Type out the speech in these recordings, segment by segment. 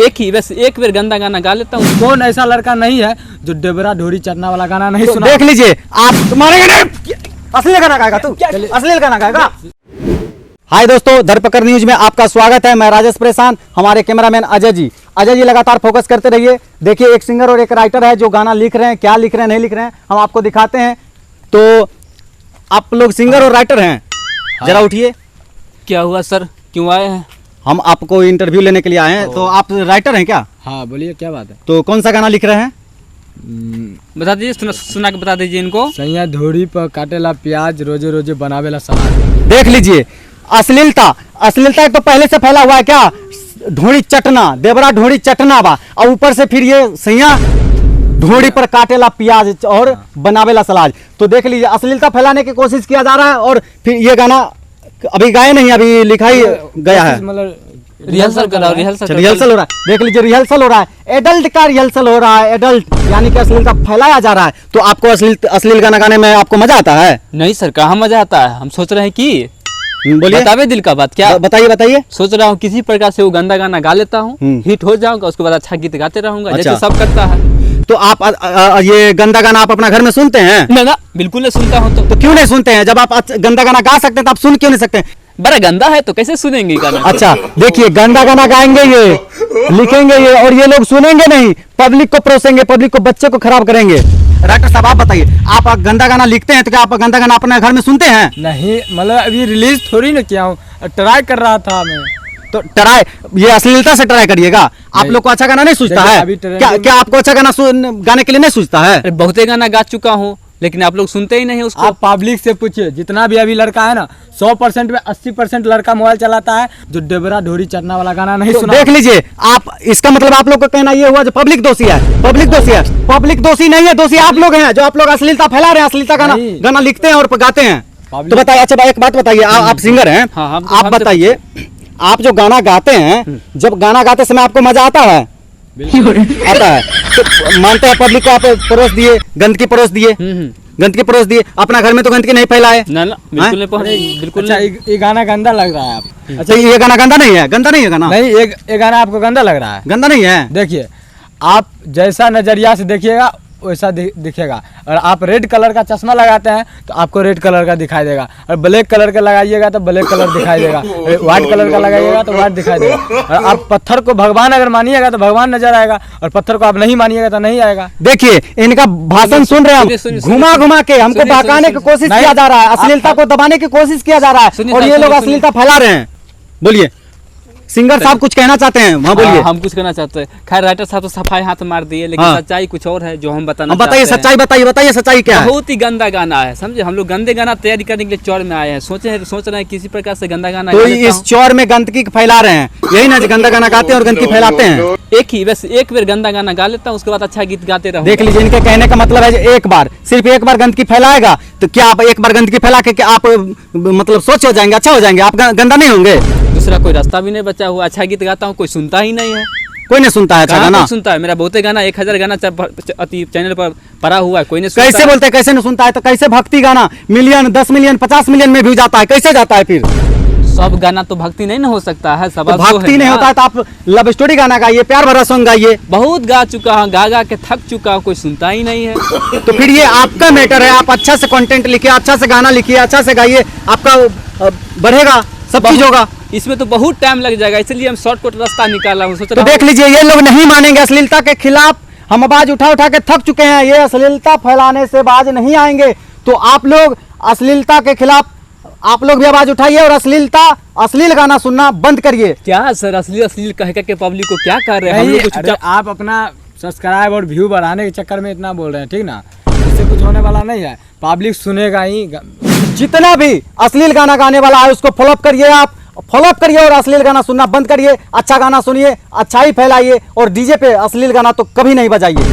एक ही बस एक बार गंदा गाना गा लेता हूँ। कौन ऐसा लड़का नहीं है जो डेबरा ढोरी चटना वाला गाना नहीं सुना? देख लीजिए आप, तुम्हारे असली गाना गाएगा तू, असली गाना गाएगा। हाय दोस्तों, धरपकड़ न्यूज में आपका स्वागत है। मैं राजेश परेशान, हमारे कैमरामैन अजय जी लगातार फोकस करते रहिए। देखिए एक सिंगर और एक राइटर है जो गाना लिख रहे हैं, क्या लिख रहे हैं नहीं लिख रहे हैं हम आपको दिखाते हैं। तो आप लोग सिंगर और राइटर हैं, जरा उठिए। क्या हुआ सर, क्यों आए हैं? हम आपको इंटरव्यू लेने के लिए आए हैं। तो आप राइटर हैं क्या? हाँ बोलिए, क्या बात है? तो कौन सा गाना लिख रहे हैं? बता दीजिए, सुना के बता दीजिए इनको। सैया धोरी पर काटेला प्याज, रोजे रोजे बनावेला सलाद। देख लीजिए अश्लीलता एक तो पहले से फैला हुआ है क्या? ढोड़ी चटना, देवरा ढोड़ी चटना बा, और ऊपर से फिर ये सैया ढोड़ी पर काटेला प्याज और बनावेला सलाद। तो देख लीजिए अश्लीलता फैलाने की कोशिश किया जा रहा है। और फिर ये गाना अभी गाए नहीं, अभी लिखा ही गया है, मतलब रिहर्सल कर रहा हूँ, रिहर्सल हो रहा है। देख लीजिए रिहर्सल हो रहा है, एडल्ट का रिहर्सल हो रहा है, एडल्ट यानी कि अश्लीलता फैलाया जा रहा है। तो आपको अश्लील गाना गाने में आपको मजा आता है? नहीं सर, कहाँ मजा आता है। हम सोच रहे हैं कि बोलिए, बतावे दिल का बात। क्या बताइए। सोच रहा हूँ किसी प्रकार से वो गंदा गाना गा लेता हूँ, हिट हो जाऊंगा, उसके बाद अच्छा गीत गाते रहूंगा। अच्छा। जैसे सब करता है। तो आप ये गंदा गाना आप अपना घर में सुनते हैं? ना बिल्कुल नहीं सुनता हूँ। तो क्यों नहीं सुनते हैं? जब आप गंदा गाना गा सकते हैं तो आप सुन क्यों नहीं सकते? बड़ा गंदा है तो कैसे सुनेंगे गाना? अच्छा देखिए, गंदा गाना गाएंगे ये, लिखेंगे ये, और ये लोग सुनेंगे नहीं, पब्लिक को परोसेंगे, पब्लिक को, बच्चे को खराब करेंगे। राइटर साहब आप बताइए, आप गंदा गाना लिखते हैं तो क्या आप गंदा गाना अपने घर में सुनते हैं? नहीं, मतलब अभी रिलीज थोड़ी ना किया हूँ, ट्राई कर रहा था मैं। तो ट्राई, ये अश्लीलता से ट्राई करिएगा। आप लोग को अच्छा गाना नहीं सूझता है क्या? आपको अच्छा गाना गाने के लिए नहीं सूझता है? बहुते गाना गा चुका हूँ, लेकिन आप लोग सुनते ही नहीं उसको। आप पब्लिक से पूछिए, जितना भी अभी लड़का है ना, 100% में 80% लड़का मोबाइल चलाता है जो डेबरा ढोरी चटना वाला गाना नहीं सुना। देख लीजिए आप, इसका मतलब आप लोग का कहना ये हुआ जो पब्लिक दोषी है। पब्लिक दोषी नहीं है, दोषी आप लोग हैं जो आप लोग अश्लीलता फैला रहे हैं, अश्लीलता गाना लिखते हैं और गाते हैं। तो बताइए, अच्छा एक बात बताइए, आप सिंगर हैं, आप बताइए, आप जो गाना गाते हैं, जब गाना गाते समय आपको मजा आता है? आता है। तो मानते हैं पब्लिक को आप परोस दिए, गंदगी परोस दिए, अपना घर में तो गंदगी नहीं फैलाए? ना बिल्कुल नहीं, बिल्कुल अच्छा, ये गाना गंदा लग रहा है आप? अच्छा ये गाना गंदा नहीं है गाना? नहीं, ये गाना आपको गंदा लग रहा है? गंदा नहीं है। देखिए, आप जैसा नजरिया से देखिएगा वैसा दिखेगा। और आप रेड कलर का चश्मा लगाते हैं तो आपको रेड कलर का दिखाई देगा, और ब्लैक कलर का लगाइएगा तो ब्लैक कलर दिखाई देगा, व्हाइट कलर का लगाइएगा तो व्हाइट दिखाई देगा। और आप पत्थर को भगवान अगर मानिएगा तो भगवान नजर आएगा, और पत्थर को आप नहीं मानिएगा तो नहीं आएगा। देखिए इनका भाषण सुन रहे हैं हम, घुमा के हमको बहकाने की कोशिश किया जा रहा है, अश्लीलता को दबाने की कोशिश किया जा रहा है, और ये लोग अश्लीलता फैला रहे हैं। बोलिए सिंगर साहब कुछ कहना चाहते हैं? वहाँ बोलिए। हम कुछ कहना चाहते हैं। खैर राइटर साहब तो सफाई हाथ मार दिए, लेकिन सच्चाई कुछ और है जो हम बताना चाहते हैं। बताइए सच्चाई क्या है? बहुत ही गंदा गाना है, समझे। हम लोग गंदे गाना तैयारी करने के लिए चौर में आए हैं, सोच रहे हैं किसी प्रकार से गंदा गाना। तो इस चौर में गंदगी फैला रहे हैं, यही ना, गंदा गाना गाते हैं और गंदगी फैलाते हैं। एक बार गंदा गाना गा लेता हूँ, उसके बाद अच्छा गीत गाते रहूंगा। देख लीजिए, इनके कहने का मतलब है सिर्फ एक बार गंदगी फैलाएगा तो क्या आप एक बार गंदगी फैला के आप मतलब सोच हो जाएंगे, अच्छा हो जाएंगे, आप गंदा नहीं होंगे? दूसरा कोई रास्ता भी नहीं बचा हुआ। अच्छा गीत गाता हूँ, कोई सुनता ही नहीं है। कोई नहीं सुनता है अच्छा गाना? सुनता है मेरा बहुते गाना, 1000 गाना चैनल पर पड़ा हुआ है, कोई नहीं सुनता। कैसे बोलते हैं कैसे नहीं सुनता है? तो कैसे भक्ति गाना मिलियन, 10 मिलियन, 50 मिलियन में व्यू जाता है, कैसे जाता है फिर? सब गाना तो भक्ति नहीं ना हो सकता है। सब भक्ति नहीं होता है तो आप लव स्टोरी गाना गाइए, प्यार भरा सॉन्ग गाइए। बहुत गा चुका हूँ, गा के थक चुका हूँ, कोई सुनता ही नहीं है। तो फिर ये आपका मैटर है, आप अच्छा से कंटेंट लिखिए, अच्छा से गाना लिखिए, अच्छा से गाइए, आपका बढ़ेगा, सब चीज होगा। इसमें तो बहुत टाइम लग जाएगा, इसलिए हम शॉर्टकट रास्ता निकाला हूँ। तो देख लीजिए, ये लोग नहीं मानेंगे, अश्लीलता के खिलाफ हम आवाज उठा के थक चुके हैं, ये अश्लीलता फैलाने से बाज नहीं आएंगे। तो आप लोग अश्लीलता के खिलाफ आप लोग भी आवाज उठाइए और अश्लील गाना सुनना बंद करिए। क्या सर अश्लील कह के पब्लिक को क्या कर रहे हैं? हम लोग को आप अपना सब्सक्राइब और व्यू बढ़ाने के चक्कर में इतना बोल रहे हैं, ठीक ना? इससे कुछ होने वाला नहीं है, पब्लिक सुनेगा ही। जितना भी अश्लील गाना गाने वाला है उसको फॉलो करिए, आप फॉलो करिए और अश्लील गाना सुनना बंद करिए। अच्छा गाना सुनिए, अच्छाई फैलाइए, और डीजे पे अश्लील गाना तो कभी नहीं बजाइए।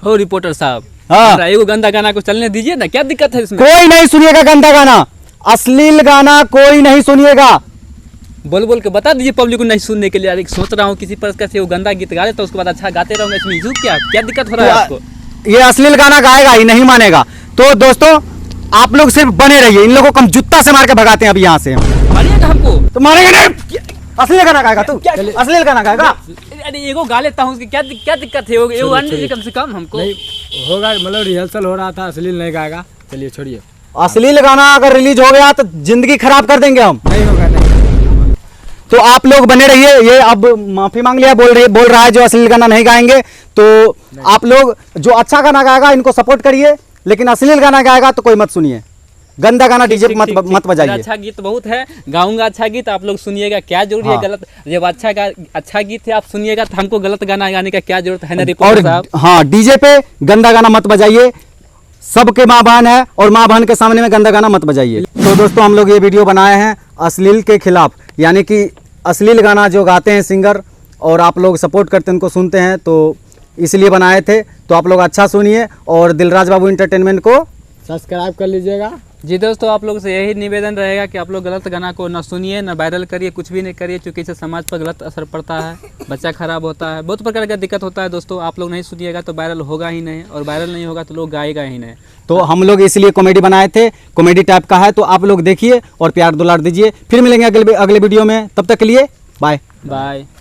हो रिपोर्टर साहब, हाँ, एगो गंदा गाना को चलने दीजिए ना, क्या दिक्कत है इसमें? कोई नहीं सुनिएगा गंदा गाना, अश्लील गाना कोई नहीं सुनिएगा। बोल के बता दीजिए पब्लिक को नहीं सुनने के लिए। सोच रहा हूँ किसी प्रकार से वो गंदा गीत गा लेता, उसके बाद अच्छा गाते रहूंगा, इसमें इशू क्या दिक्कत हो रहा है आपको? ये अश्लील गाना गाएगा ही नहीं मानेगा। तो दोस्तों आप लोग सिर्फ बने रहिए, इन लोगों को हम जूता से मार के भगाते हैं अभी यहाँ से। मारिएगा हमको? तो मारेंगे नहीं। अश्लील गाना गाएगा तू? अश्लील गाना गाएगा? अरे एगो गा लेता हूँ, उसकी क्या दिक्कत है? एगो आने दीजिए कम से कम हमको। नहीं होगा, मतलब रिहर्सल हो रहा था, अश्लील नहीं गाएगा। चलिए छोड़िए। अश्लील गाना अगर रिलीज हो गया तो जिंदगी खराब कर देंगे हम। नहीं होगा, नहीं। तो आप लोग बने रहिए। ये अब माफी मांग लिया, बोल रहा है जो अश्लील गाना नहीं गाएंगे। तो आप लोग जो अच्छा गाना गाएगा इनको सपोर्ट करिए, लेकिन अश्लील गाना गाएगा तो कोई मत सुनिए। गंदा गाना डीजे पे मत बजाइए। अच्छा गीत बहुत है, गाऊंगा अच्छा गीत, आप लोग सुनिएगा। क्या जरूरी है गलत? जब अच्छा गीत है आप सुनिएगा, तो हमको गलत गाना गाने का क्या जरूरत है ना रिपोर्टर साहब? हाँ, डीजे पे गंदा गाना मत बजाइए। सबके माँ बहन है और माँ बहन के सामने में गंदा गाना मत बजाइए। तो दोस्तों हम लोग ये वीडियो बनाए हैं अश्लील के खिलाफ, यानी कि अश्लील गाना जो गाते हैं सिंगर और आप लोग सपोर्ट करते हैं, उनको सुनते हैं, तो इसलिए बनाए थे। तो आप लोग अच्छा सुनिए और दिलराज बाबू एंटरटेनमेंट को सब्सक्राइब कर लीजिएगा। जी दोस्तों, आप लोग से यही निवेदन रहेगा कि आप लोग गलत गाना को ना सुनिए, ना वायरल करिए, कुछ भी नहीं करिए, क्योंकि इससे समाज पर गलत असर पड़ता है, बच्चा खराब होता है, बहुत प्रकार का दिक्कत होता है। दोस्तों आप लोग नहीं सुनिएगा तो वायरल होगा ही नहीं, और वायरल नहीं होगा तो लोग गाएगा ही नहीं। तो हम लोग इसलिए कॉमेडी बनाए थे, कॉमेडी टाइप का है, तो आप लोग देखिए और प्यार दुलार दीजिए। फिर मिलेंगे अगले वीडियो में, तब तक के लिए बाय।